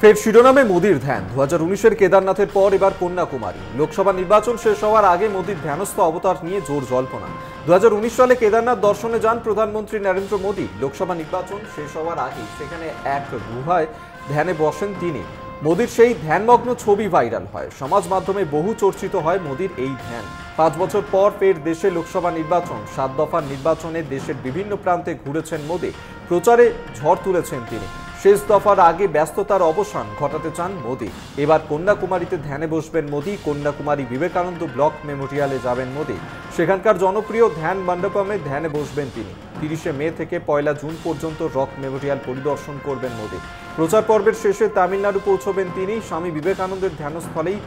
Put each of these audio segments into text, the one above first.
ফের শিরোনামে মোদির ধ্যান। 2019-এর কেদারনাথের পর এবার কন্যাকুমারী। লোকসভা নির্বাচন শেষ হওয়ার আগে মোদির ধ্যানস্থ অবতার নিয়ে জোর জল্পনা। 2019 সালে কেদারনাথ দর্শনে যান প্রধানমন্ত্রী নরেন্দ্র মোদী। লোকসভা নির্বাচন শেষ হওয়ার আগে সেখানে এক গুহায় ধ্যানে বসেন তিনি। মোদির সেই ধ্যানমগ্ন ছবি ভাইরাল হয়, সমাজ মাধ্যমে বহু চর্চিত হয় মোদির এই ধ্যান। 5 বছর পর ফের দেশে লোকসভা নির্বাচন। 7 দফার নির্বাচনে দেশের বিভিন্ন প্রান্তে ঘুরেছেন মোদি, প্রচারে ঝড় তুলেছেন তিনি। শেষ দফার আগে ব্যস্ততার অবসান ঘটাতে চান মোদি। এবার কন্যাকুমারীতে ধ্যানে বসবেন মোদি। কন্যাকুমারী বিবেকানন্দ ব্লক মেমোরিয়ালে যাবেন মোদি। সেখানকার জনপ্রিয় ধ্যান মণ্ডপমে ধ্যানে বসবেন তিনি। 30শে মে থেকে 1 জুন পর্যন্ত রক মেমোরিয়াল পরিদর্শন করবেন মোদি। প্রচার পর্বের শেষে তামিলনাড়ু পৌঁছবেন তিনি। স্বামী বিবেকানন্দের ধ্যানস্থলেই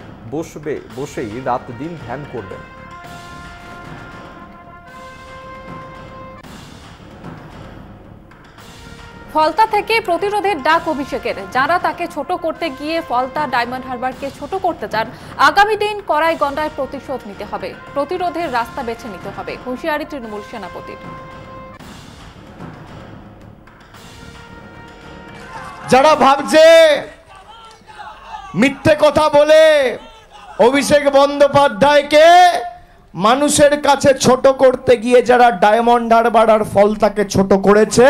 বসেই রাত দিন ধ্যান করবেন। ফলতা থেকে প্রতিরোধের ডাক অভিষেকের। যারা তাকে ছোট করতে গিয়ে ফলতা ডায়মন্ড হারবারকে ছোট করতে চান, আগামী দিন কড়াই গন্ডায় প্রতিশোধ নিতে হবে, প্রতিরোধের রাস্তা বেছে নিতে হবে, হুঁশিয়ারি তৃণমূল সেনাপতির। যারা ভাবছে মিথ্যে কথা বলে অভিষেক বন্দ্যোপাধ্যায়কে মানুষের কাছে ছোট করতে গিয়ে যারা ডায়মন্ড হারবার আর ফলতাকে ছোট করেছে,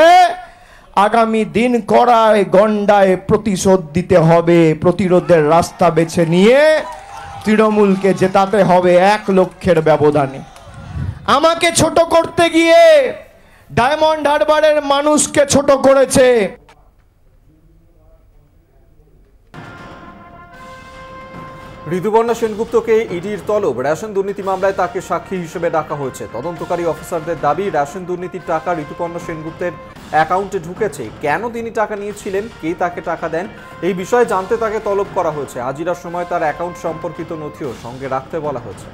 আগামী দিন কড়ায় গন্ডায় প্রতিশোধ দিতে হবে। প্রতিরোধের রাস্তা বেছে নিয়ে তৃণমূলকে জেতাতে হবে 1 লক্ষের ব্যবধানে। আমাকে ছোট করতে গিয়ে ডায়মন্ড হারবারের মানুষকে ছোট করেছে। ঋতুপর্ণা সেনগুপ্তকে ইডির তলব। রেশন দুর্নীতি মামলায় তাকে সাক্ষী হিসেবে ডাকা হয়েছে। তদন্তকারী অফিসারদের দাবি, রেশন দুর্নীতির টাকা ঋতুপর্ণা সেনগুপ্তের অ্যাকাউন্টে ঢুকেছে। কেন তিনি টাকা নিয়েছিলেন, কে তাকে টাকা দেন, এই বিষয়ে জানতে তাকে তলব করা হয়েছে। হাজিরার সময় তার অ্যাকাউন্ট সম্পর্কিত নথিও সঙ্গে রাখতে বলা হয়েছে।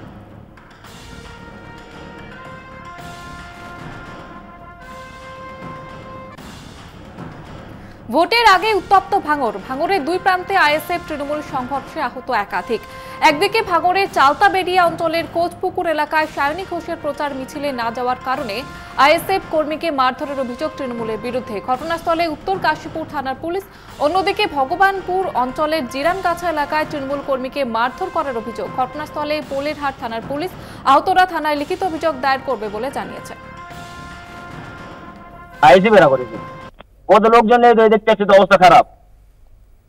ভোটের আগে উত্তপ্ত ভাঙড়। ভাঙড়ের 2 প্রান্তে আইএসএফ তৃণমূল সংঘর্ষে আহত একাধিক। একদিকে ভাঙড়ের চালতাবেড়িয়া অঞ্চলের কোচপুকুর এলাকায় সায়নী ঘোষের প্রচার মিছিলে না যাওয়ার কারণে আইএসএফ কর্মীকে মারধরের অভিযোগ তৃণমূলের বিরুদ্ধে। ঘটনাস্থলে উত্তর কাশীপুর থানার পুলিশ। অন্যদিকে ভগবানপুর অঞ্চলের জিরানগাছা এলাকায় তৃণমূল কর্মীকে মারধর করার অভিযোগ। ঘটনাস্থলে পোলেরহাট থানার পুলিশ। আহতরা থানায় লিখিত অভিযোগ দায়ের করবে বলে জানিয়েছে। কত লোকজন দেখতে পাচ্ছি, তো অবস্থা খারাপ।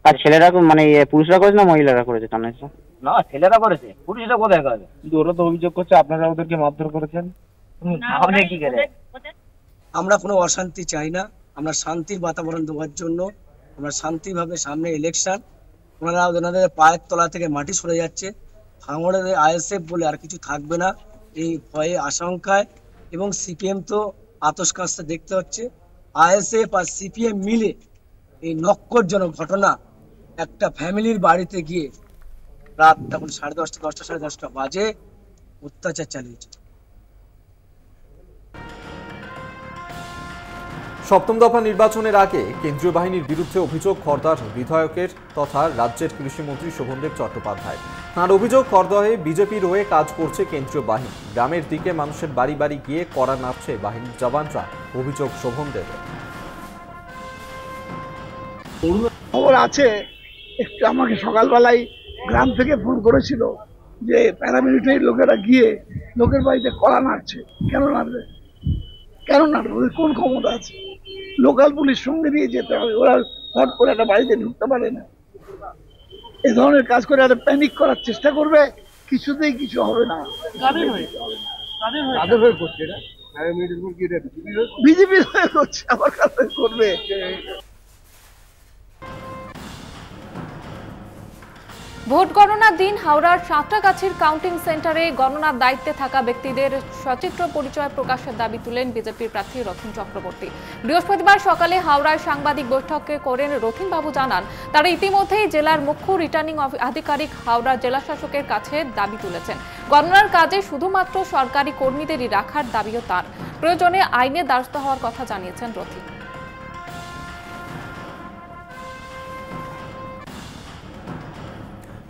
আর ছেলেরা মানে পুরুষরা করেছে না মহিলারা করেছে জানা না? ছেলেরা করেছে, পুরুষরা কোথায় করেছে? ওরা তো অভিযোগ করছে আপনারা ওদেরকে মারধর করেছেন। কি করে? আমরা কোনো অশান্তি চাই না, আমরা শান্তির বাতাবরণ দেওয়ার জন্য আমরা শান্তিভাবে, সামনে ইলেকশন, ওনারা ওনাদের পায়ের তলা থেকে মাটি সরে যাচ্ছে। ভাঙড়ের আইএসএফ বলে আর কিছু থাকবে না এই ভয়ে, আশঙ্কায়। এবং সিপিএম তো আতস কাজটা দেখতে হচ্ছে। আইএসএফ আর সিপিএম মিলে এই নক্করজনক ঘটনা, একটা ফ্যামিলির বাড়িতে গিয়ে রাত তখন 10:30, 10টা, 10:30 বাজে অত্যাচার চালিয়েছে। সপ্তম দফা নির্বাচনের আগে কেন্দ্রীয় বাহিনীর বিরুদ্ধে অভিযোগ খড়দার বিধায়কের তথা রাজ্যের কৃষিমন্ত্রী শোভনদেব চট্টোপাধ্যায়। তাঁর অভিযোগ, খড়দহে বিজেপির হয়ে কাজ করছে কেন্দ্রীয় বাহিনী। গ্রামের দিকে মানুষের বাড়ি বাড়ি গিয়ে কড়া নাড়ছে বাহিনীর জওয়ানরা, অভিযোগ শোভনদেবের। খবর আছে, একটু আমাকে সকালবেলায় গ্রাম থেকে ফোন করেছিল যে প্যারামিলিটারি লোকেরা গিয়ে লোকের বাড়িতে কড়া নাড়ছে। কেন নাড়বে? কেন নাড়বে? ওদের কোন ক্ষমতা আছে? লোকাল পুলিশ সঙ্গে নিয়ে যেতে হবে, ওরা হট করে একটা বাড়িতে ঢুকতে পারে না। এ ধরনের কাজ করে একটা প্যানিক করার চেষ্টা করবে, কিছুতেই কিছু হবে না। বিজেপি হয়ে করছে, আবার কাছে করবে। ভোট গণনার দিন হাওড়ার সাঁতরাগাছির কাউন্টিং সেন্টারে গণনার দায়িত্বে থাকা ব্যক্তিদের সচিত্র পরিচয় প্রকাশের দাবি তুলেন বিজেপির প্রার্থী রথীন চক্রবর্তী। বৃহস্পতিবার সকালে হাওড়ায় সাংবাদিক বৈঠক করেন রথীন বাবু। জানান, তারা ইতিমধ্যেই জেলার মুখ্য রিটার্নিং আধিকারিক হাওড়া জেলা শাসকের কাছে দাবি তুলেছেন। গণনার কাজে শুধুমাত্র সরকারি কর্মীদেরই রাখার দাবিও তার। প্রয়োজনে আইনের দ্বারস্থ হওয়ার কথা জানিয়েছেন রথীন।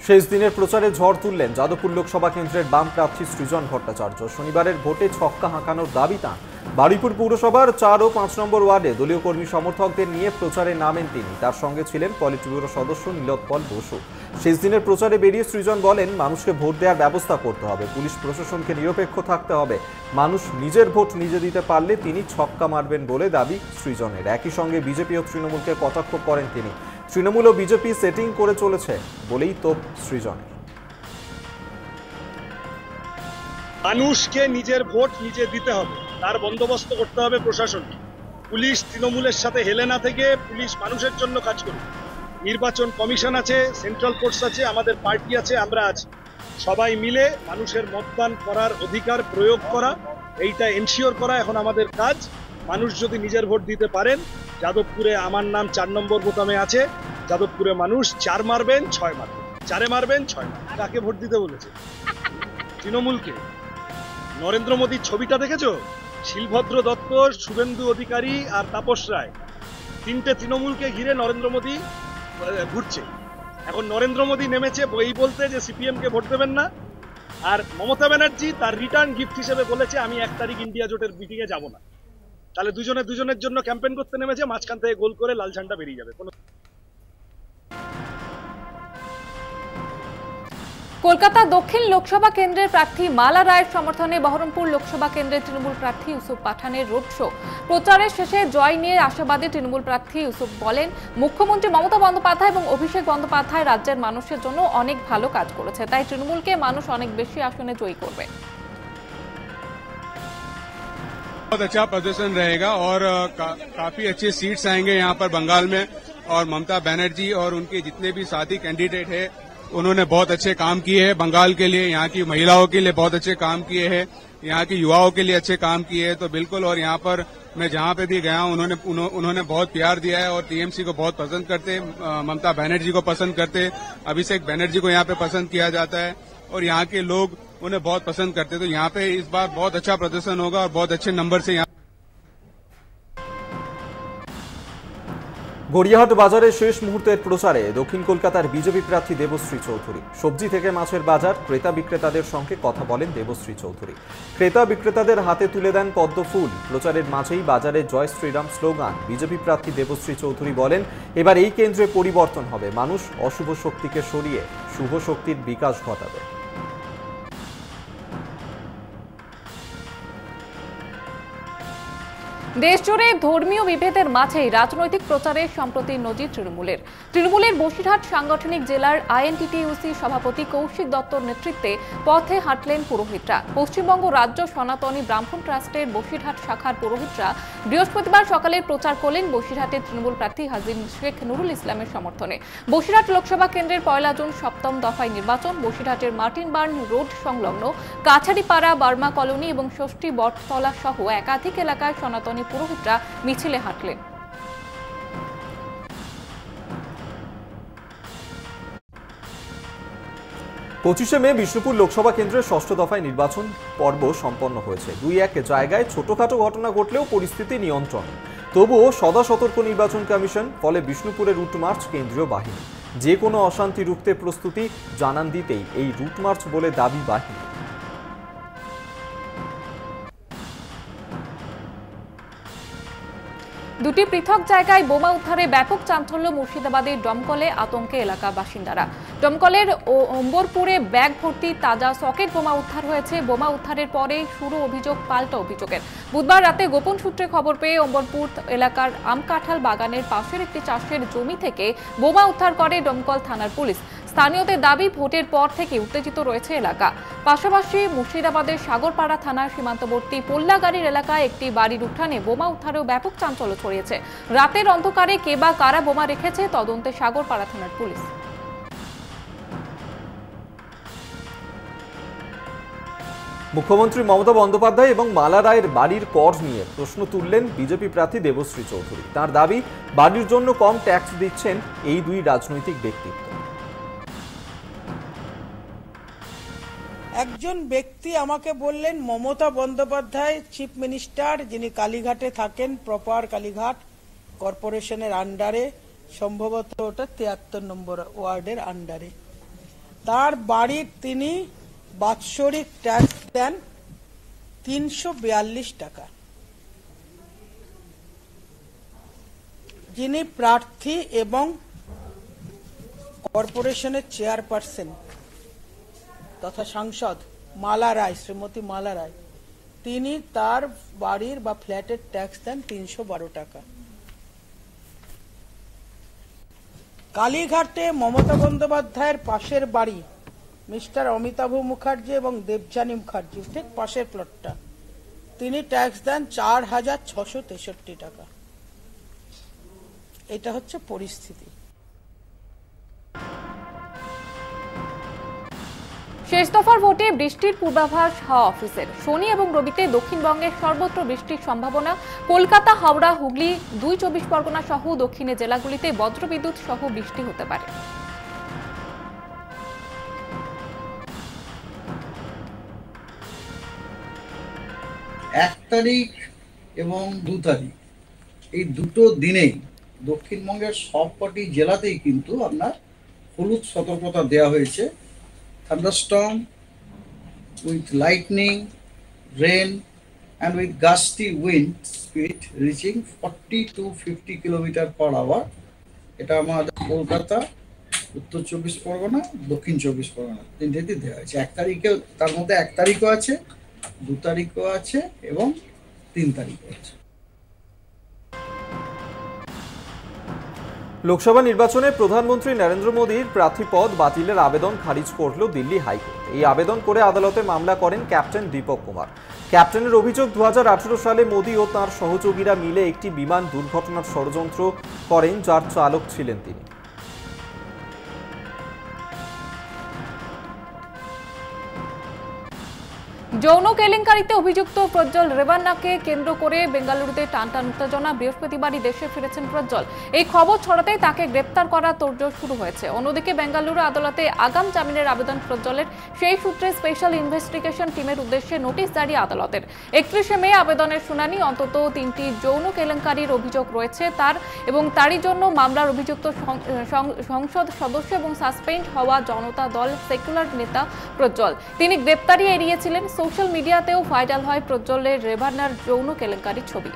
শেষ দিনের প্রচারে ঝড় তুললেন যাদবপুর লোকসভা কেন্দ্রের বাম প্রার্থী সৃজন ভট্টাচার্য। শনিবারের ভোটে ছক্কা হাঁকানোর দাবি তাঁর। বারুইপুর পৌরসভার 4 ও 5 নম্বর ওয়ার্ডে দলীয় কর্মী সমর্থকদের নিয়ে প্রচারে নামেন তিনি। তার সঙ্গে ছিলেন পলিট ব্যুরো সদস্য নীলোৎপল বসু। শেষ দিনের প্রচারে বেরিয়ে সৃজন বলেন, মানুষকে ভোট দেওয়ার ব্যবস্থা করতে হবে, পুলিশ প্রশাসনকে নিরপেক্ষ থাকতে হবে, মানুষ নিজের ভোট নিজে দিতে পারলে তিনি ছক্কা মারবেন বলে দাবি সৃজনের। একই সঙ্গে বিজেপি ও তৃণমূলকে কটাক্ষ করেন তিনি। তৃণমূল ও বিজেপি সেটিং করে চলেছে বলেই তোপ সৃজনের। মানুষকে নিজের ভোট নিজে দিতে হবে, তার বন্দোবস্ত করতে হবে প্রশাসনকে। পুলিশ তৃণমূলের সাথে হেলে না থেকে পুলিশ মানুষের জন্য কাজ করবে। নির্বাচন কমিশন আছে, সেন্ট্রাল ফোর্স আছে, আমাদের পার্টি আছে, আমরা আছি। সবাই মিলে মানুষের মতদান করার অধিকার প্রয়োগ করা, এইটা এনশিওর করা এখন আমাদের কাজ। মানুষ যদি নিজের ভোট দিতে পারেন, যাদবপুরে আমার নাম 4 নম্বর বোতামে আছে, যাদবপুরে মানুষ 4 মারবেন 6 মারবেন, 4-এ মারবেন 6 মারবেন। কাকে ভোট দিতে বলেছে? তৃণমূলকে। নরেন্দ্র মোদীর ছবিটা দেখেছো? শিলভদ্র দত্ত, শুভেন্দু অধিকারী আর তাপস রায়, 3টে তৃণমূলকে ঘিরে নরেন্দ্র মোদী ঘুরছে। এখন নরেন্দ্র মোদী নেমেছে এই বলতে যে সিপিএম কে ভোট দেবেন না, আর মমতা ব্যানার্জি তার রিটার্ন গিফট হিসেবে বলেছে আমি 1 তারিখ ইন্ডিয়া জোটের মিটিং এ যাব না। তাহলে দুজনের জন্য ক্যাম্পেইন করতে নেমেছে, মাঝখান থেকে গোল করে লাল ঝান্ডা বেরিয়ে যাবে। কলকাতা দক্ষিণ লোকসভা কেন্দ্রের প্রার্থী মালা রায়ের সমর্থনে বহরমপুর লোকসভা কেন্দ্রের তৃণমূল প্রার্থী ইউসুফ পাঠানের রোড শো। প্রচারের শেষে জয় নিয়ে আশাবাদী তৃণমূল প্রার্থী ইউসুফ বলেন, মুখ্যমন্ত্রী মমতা বন্দ্যোপাধ্যায় এবং অভিষেক বন্দ্যোপাধ্যায় রাজ্যের মানুষের জন্য অনেক ভালো কাজ করেছে, তাই তৃণমূলকে মানুষ অনেক বেশি আসনে জয়ী করবে। बहुत अच्छा प्रदर्शन रहेगा और काफी अच्छे सीट्स आएंगे यहाँ पर बंगाल में। और ममता बनर्जी और उनके जितने भी साथी कैंडिडेट है, उन्होंने बहुत अच्छे काम किए हैं बंगाल के लिए, यहाँ की महिलाओं के लिए बहुत अच्छे काम किए हैं, यहाँ की युवाओं के लिए अच्छे काम किए हैं। तो बिल्कुल, और यहाँ पर मैं जहाँ पे भी गया हूँ उन्होंने बहुत प्यार दिया है और टीएमसी को बहुत पसंद करते, ममता बनर्जी को पसंद करते, अभिषेक बनर्जी को यहाँ पे पसंद किया जाता है और यहाँ के लोग उन्हें बहुत पसंद करते। तो यहाँ पे इस बार बहुत अच्छा प्रदर्शन होगा और बहुत अच्छे नंबर से यहाँ। গড়িয়াহাট বাজারে শেষ মুহূর্তের প্রচারে দক্ষিণ কলকাতার বিজেপি প্রার্থী দেবশ্রী চৌধুরী। সবজি থেকে মাছের বাজার, ক্রেতা বিক্রেতাদের সঙ্গে কথা বলেন দেবশ্রী চৌধুরী। ক্রেতা বিক্রেতাদের হাতে তুলে দেন পদ্ম ফুল। প্রচারের মাঝেই বাজারে জয় শ্রীরাম স্লোগান। বিজেপি প্রার্থী দেবশ্রী চৌধুরী বলেন, এবার এই কেন্দ্রে পরিবর্তন হবে, মানুষ অশুভ শক্তিকে সরিয়ে শুভ শক্তির বিকাশ ঘটাবে। দেশজুড়ে ধর্মীয় বিভেদের মাঝেই রাজনৈতিক প্রচারে সম্প্রতি নজির তৃণমূলের বসিরহাট সাংগঠনিক জেলার আইএনটিটিইউসি সভাপতি কৌশিক দত্তর নেতৃত্বে পথে হাঁটলেন পুরোহিতরা। পশ্চিমবঙ্গ রাজ্য সনাতনী ব্রাহ্মণ ট্রাস্টের বসিরহাট শাখার পুরোহিতরা বৃহস্পতিবার সকালে প্রচার করলেন বসিরহাটের তৃণমূল প্রার্থী হাজী শেখ নুরুল ইসলামের সমর্থনে। বসিরহাট লোকসভা কেন্দ্রের 1 জুন 7ম দফায় নির্বাচন। বসিরহাটের মার্টিন বার্ন রোড সংলগ্ন কাছারিপাড়া, বার্মা কলোনি এবং ষষ্ঠী বটতলা সহ একাধিক এলাকায় সনাতনী পুরোহিতরা মিছিলে হাঁটলেন। 25শে মে বিষ্ণুপুর লোকসভা কেন্দ্রের 6ষ্ঠ দফায় নির্বাচন পর্ব সম্পন্ন হয়েছে। 2-1 জায়গায় ছোটখাটো ঘটনা ঘটলেও পরিস্থিতি নিয়ন্ত্রণে। তবুও সদা সতর্ক নির্বাচন কমিশন। ফলে বিষ্ণুপুরে রুট মার্চ কেন্দ্রীয় বাহিনী। যে কোনো অশান্তি রুখতে প্রস্তুতি জানান দিতেই এই রুট মার্চ বলে দাবি বাহিনী। দুটি পৃথক জায়গায় বোমা উদ্ধারে ব্যাপক চাঞ্চল্য মুর্শিদাবাদের ডমকলে আতঙ্কে এলাকা বাসিন্দারা। ডমকলের অম্বরপুরে ব্যাগ ভর্তি তাজা সকেট বোমা উদ্ধার হয়েছে। বোমা উদ্ধারের পরে শুরু অভিযোগ পাল্টা অভিযোগের। বুধবার রাতে গোপন সূত্রে খবর পেয়ে অম্বরপুর এলাকার আমকাঁঠাল বাগানের পাশের একটি চাষের জমি থেকে বোমা উদ্ধার করে ডমকল থানার পুলিশ। স্থানীয়দের দাবি, ভোটের পর থেকে উত্তেজিত রয়েছে এলাকা। পাশাপাশি মুর্শিদাবাদের সাগরপাড়া থানার সীমান্তবর্তী পোল্লাগাড়ির এলাকায় একটি বাড়ির উঠানে বোমা উদ্ধারেও ব্যাপক চাঞ্চল্য ছড়িয়েছে। রাতের অন্ধকারে কে বা কারা বোমা রেখেছে তদন্তে সাগরপাড়া থানার পুলিশ। মুখ্যমন্ত্রী মমতা বন্দ্যোপাধ্যায় এবং মালা রায়ের বাড়ির কর নিয়ে প্রশ্ন তুললেন বিজেপি প্রার্থী দেবশ্রী চৌধুরী। তার দাবি, বাড়ির জন্য কম ট্যাক্স দিচ্ছেন এই দুই রাজনৈতিক ব্যক্তিত্ব। একজন ব্যক্তি আমাকে বললেন, মমতা বন্দ্যোপাধ্যায় চিফ মিনিস্টার, যিনি কালীঘাটে থাকেন, প্রপার কালীঘাট কর্পোরেশনের আন্ডারে, সম্ভবত ওটা 73 নম্বর ওয়ার্ডের আন্ডারে, তার বাড়ির তিনি বাৎসরিক ট্যাক্স দেন 342 টাকা। যিনি প্রার্থী এবং কর্পোরেশনের চেয়ারপারসন তথা সাংসদ মালা রায়, শ্রীমতী মালা রায়, তিনি তার বাড়ির বা ফ্ল্যাটের ট্যাক্স দেন 312 টাকা। কালীঘাটে মমতা বন্দ্যোপাধ্যায়ের পাশের বাড়ি মিস্টার অমিতাভ মুখার্জি এবং দেবযানী মুখার্জি, ঠিক পাশের প্লটটা, তিনি ট্যাক্স দেন 4663 টাকা। এটা হচ্ছে পরিস্থিতি। শেষ দফার ভোটে বৃষ্টির পূর্বাভাস হাওয়া অফিসের। শনি এবং রবিতে দক্ষিণবঙ্গের সর্বত্র বৃষ্টির সম্ভাবনা। কলকাতা, হাওড়া, হুগলি, 24 পরগনা সহ দক্ষিণের জেলাগুলিতে বজ্রবিদ্যুৎ সহ বৃষ্টি হতে পারে। এক তারিখ এবং 2 তারিখ এই দুটো দিনেই দক্ষিণবঙ্গের সবকটি জেলাতেই কিন্তু আপনার হলুদ সতর্কতা দেওয়া হয়েছে। thunderstorm with lightning, rain and with gusty wind speed reaching 40 to 50 km/h। এটা আমাদের কলকাতা, উত্তর 24 পরগনা, দক্ষিণ 24 পরগনা তিনটেতে দেওয়া হয়েছে। 1 তারিখে, তার মধ্যে 1 তারিখও আছে, 2 তারিখও আছে এবং 3 তারিখও আছে। লোকসভা নির্বাচনে প্রধানমন্ত্রী নরেন্দ্র মোদীর প্রার্থী পদ বাতিলের আবেদন খারিজ করল দিল্লি হাইকোর্ট। এই আবেদন করে আদালতে মামলা করেন ক্যাপ্টেন দীপক কুমার। ক্যাপ্টেনের অভিযোগ, 2018 সালে মোদী ও তাঁর সহযোগীরা মিলে একটি বিমান দুর্ঘটনার ষড়যন্ত্র করেন, যার চালক ছিলেন তিনি। যৌন কেলেঙ্কারিতে অভিযুক্ত প্রজ্জ্বল রেভান্নাকে কেন্দ্র করে বেঙ্গালুরুতে টানটান উত্তেজনা। বৃহস্পতিবারই দেশে ফিরেছেন প্রজ্জ্বল। এই খবর ছড়াতেই তাকে গ্রেপ্তার করার তোড়জোড় শুরু হয়েছে। অন্যদিকে বেঙ্গালুরু আদালতে আগাম জামিনের আবেদন প্রজ্জ্বলের। সেই সূত্রে স্পেশাল ইনভেস্টিগেশন টিমের উদ্দেশ্যে নোটিশ জারি আদালতের। 31শে মে আবেদনের শুনানি। অন্তত 3টি যৌন কেলেঙ্কারির অভিযোগ রয়েছে তার, এবং তারই জন্য মামলার অভিযুক্ত সংসদ সদস্য এবং সাসপেন্ড হওয়া জনতা দল সেকুলার নেতা প্রজ্জ্বল। তিনি গ্রেপ্তারি এড়িয়েছিলেন। সোশ্যাল মিডিয়াতেও ভাইরাল হয় প্রজ্জ্বলের রেভান্নার যৌন কেলেঙ্কারির ছবি।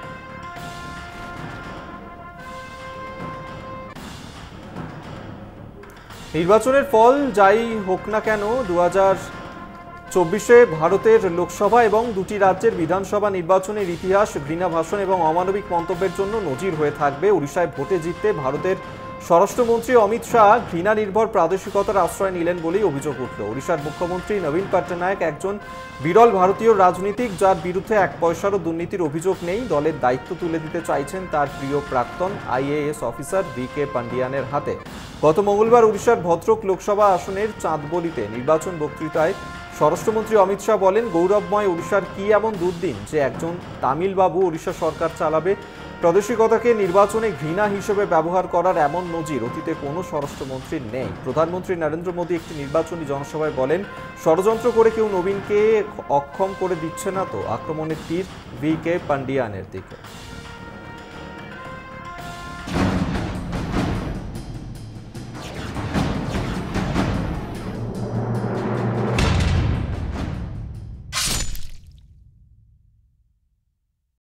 নির্বাচনের ফল যাই হোক না কেন, 2024-এ ভারতের লোকসভা এবং 2টি রাজ্যের বিধানসভা নির্বাচনের ইতিহাস ঘৃণা ভাষণ এবং অমানবিক মন্তব্যের জন্য নজির হয়ে থাকবে। ওড়িশায় ভোটে জিততে ভারতের স্বরাষ্ট্রমন্ত্রী অমিত শাহ ঘৃণা নির্ভর প্রাদেশিকতার আশ্রয় নিলেন বলেই অভিযোগ উঠল। ওড়িশার মুখ্যমন্ত্রী নবীন পট্টনায়ক একজন বিরল ভারতীয় রাজনীতিক, যার বিরুদ্ধে 1 পয়সারও দুর্নীতির অভিযোগ নেই। দলের দায়িত্ব তুলে দিতে চাইছেন তার প্রিয় প্রাক্তন IAS অফিসার VK পান্ডিয়ানের হাতে। গত মঙ্গলবার ওড়িশার ভদ্রক লোকসভা আসনের চাঁদবলিতে নির্বাচন বক্তৃতায় স্বরাষ্ট্রমন্ত্রী অমিত শাহ বলেন, গৌরবময় ওড়িশার কি এমন দুর্দিন যে একজন তামিল বাবু ওড়িশা সরকার চালাবে? প্রাদেশিকতাকে নির্বাচনে ঘৃণা হিসেবে ব্যবহার করার এমন নজির অতীতে কোনো স্বরাষ্ট্রমন্ত্রীর নেই। প্রধানমন্ত্রী নরেন্দ্র মোদী একটি নির্বাচনী জনসভায় বলেন, ষড়যন্ত্র করে কেউ নবীনকে অক্ষম করে দিচ্ছে না তো? আক্রমণের তীর VK পান্ডিয়ানের দিকে।